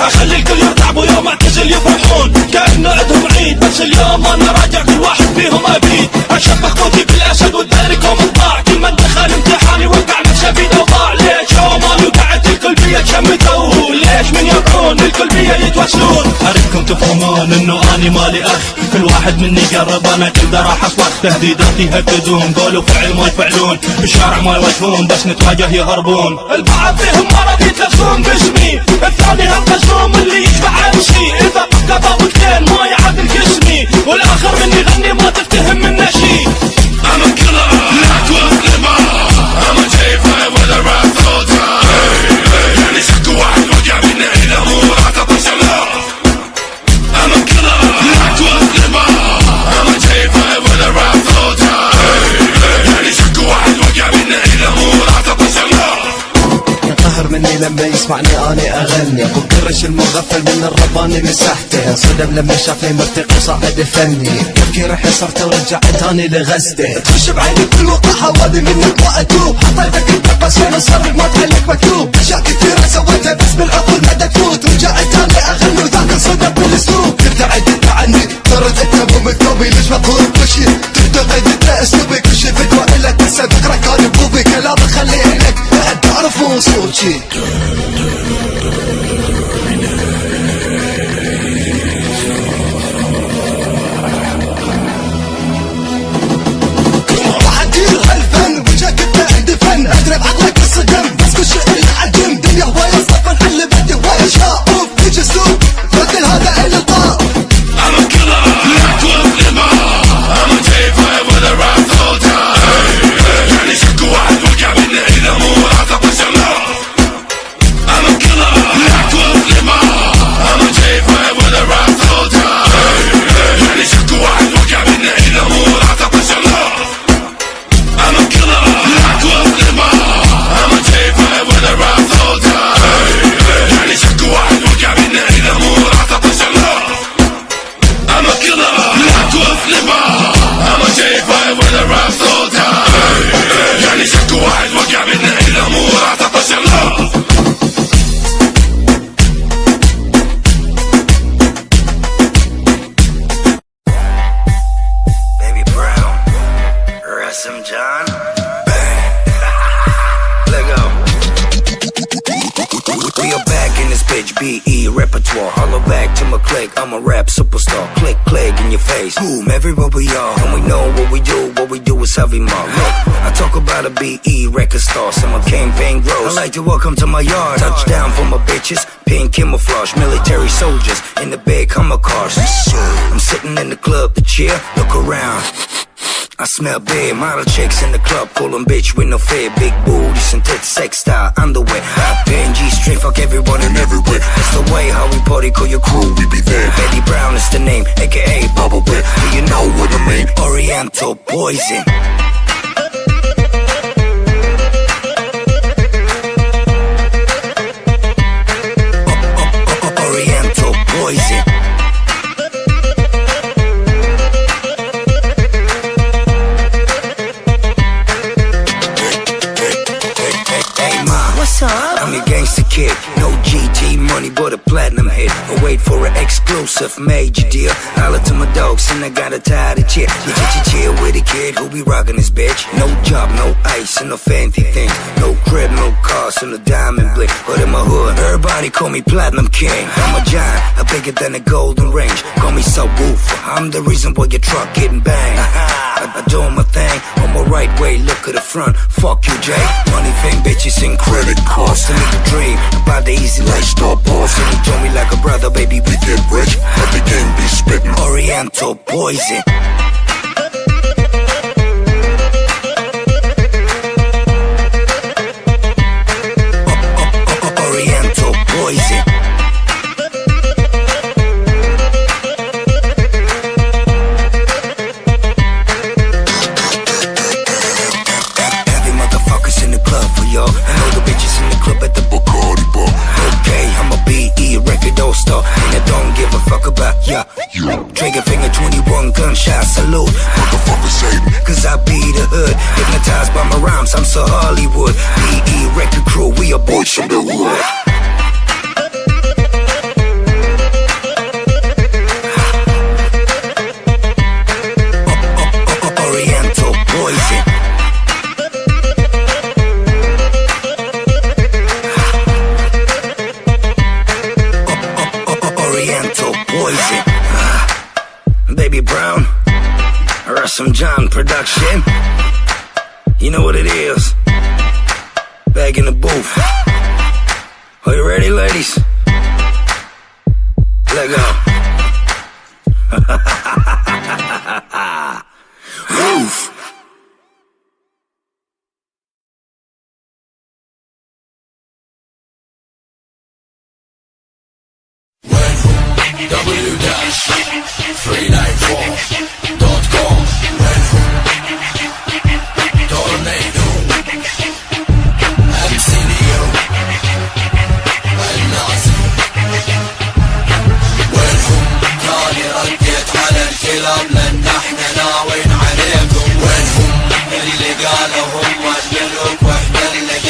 اخلي الكل يرتعبوا يوم اعتزل يفرحون كأنه عندهم عيد، بس اليوم انا راجع كل واحد فيهم ابيد. اشبه قوتي بالاسد والداركم الضاع، كل من دخل امتحاني وقع نفسه في ضوضاء. ليش عمان وقعت الكل بيا شمتوا؟ ليش من يقعون الكل بيا يتوسلون؟ اريدكم تفهمون انه اني مالي اخ، كل واحد مني قرب انا كل راح اصلح. تهديداتي يهددون، قول وفعل ما يفعلون، بالشارع ما يواجهون بس نتواجه يهربون. البعض فيهم مرض يتلفون باسمي، الثاني هالقزوم اللي يشبع امشي. اذا بقى طابوتين ما يعادل جسمي، والاخر مني يغني ما تفتهم منه شي. I'm a killer, not with lima. I'm a J5 with a rap soldier. يعني شك واحد وقع بينا إلى مو راح تطشر له. I'm a killer, not with lima. I'm a J5 with a rap soldier. يعني شك واحد وقع بينا إلى مو راح تطشر له. ينقهر مني لما يسمعني اني اغني، ابو قرش المغفل من الرباني مسحته، انصدم لما شافني مرتقي وصاعد فني، تفكيري حصرته ورجعت تاني لغزته. تخش بعيني بكل وقاحه وهذه منك ما اتوب، حطيتك انت بس هنا صار ما تعلق مكتوب، اشياء كثيره سويتها بس بالعقول ما تفوت، ورجعت تاني اغني وذاك انصدم بالاسلوب. تبتعد انت عني ترد انت مو مكتوبي، ليش مقهور بوشي تنتقد انت اسلوبي، كل شي فدوه الا تنسى ذكرك كان بوبي، كلامك خليه لك لا تعرف مو وصول شي. راح ادير هالفن وجهك انت عندي فن، اضرب عقلك بالصدم بس كل شيء اللي عجم، دنيا هوايه صفا نحل بدي هوايه شاء، اوف تجي اسلوب بدل هذا الالقاء. I'm a killer, not with lima. I'm a J5 with a rap soldier. يعني شك واحد وقع بينا إلى مو راح تطشر له. I'm a killer, not with lima. I'm a J5 with a rap soldier. يعني شك واحد وقع بينا إلى مو راح تطشر له. I'm a killer, not with lima. I'm a J5 with a rap soldier. يعني شك واحد وقع بينا إلى مو راح تطشر له. I'm a killer, not with lima. I'm a J5 with a rap soldier. يعني شك واحد وقع بينا إلى مو راح تطشر له. Baby Brown, Rasim John, let go. We are back in this bitch, BE repertoire. Hollow back to my click, I'm a rap superstar. Click, click in your face, boom, everywhere we are. And we know what we do is heavy mark. Look, I talk about a BE record star, so my campaign grows. I like to welcome to my yard. Touchdown for my bitches, pink camouflage. Military soldiers in the big Hummer cars. I'm sitting in the club to cheer, look around. I smell bad, model chicks in the club, callin' bitch with no fear. Big booties and tits, sex style, underwear. Hot G-string, fuck everyone and everywhere. That's the way how we party, call your crew, we be there. Betty Brown is the name, aka Bubble Bear. Do you know what I mean? Oriental poison. Oriental poison. What's up? I'm your gangster kid, no GT money but a platinum hit. I wait for an exclusive major deal. Holla to my dogs and I got a tired chick. You chill with a kid who be rockin' his bitch. No job, no ice and no fancy things. No crib, no cars and a diamond bling. But in my hood, everybody call me Platinum King. I'm a giant, I'm bigger than a golden range. Call me subwoofer, I'm the reason why your truck getting banged. I doing my thing on my right way, look at the front. Fuck you, Jay. Money, fame, bitches, and credit cards. To me, the dream about the easy life. Stop boss, and you told me like a brother, baby, we get rich. But the game be spitting Oriental poison. Oriental poison. Heavy motherfuckers in the club for y'all. I know the bitches in the club at the Bacardi bar. Okay, I'm a BE record all-star, and I don't give a fuck about ya. Trigger finger 21 gunshot salute. Motherfuckers hate me. Cause I be the hood, hypnotized by my rhymes, I'm so Hollywood. BE record crew, we are boys from the hood. Oriental poison. Oriental poison. Baby Brown, Russell John production. You know what it is. Back in the booth. Are you ready, ladies? Let go. Roof. W-394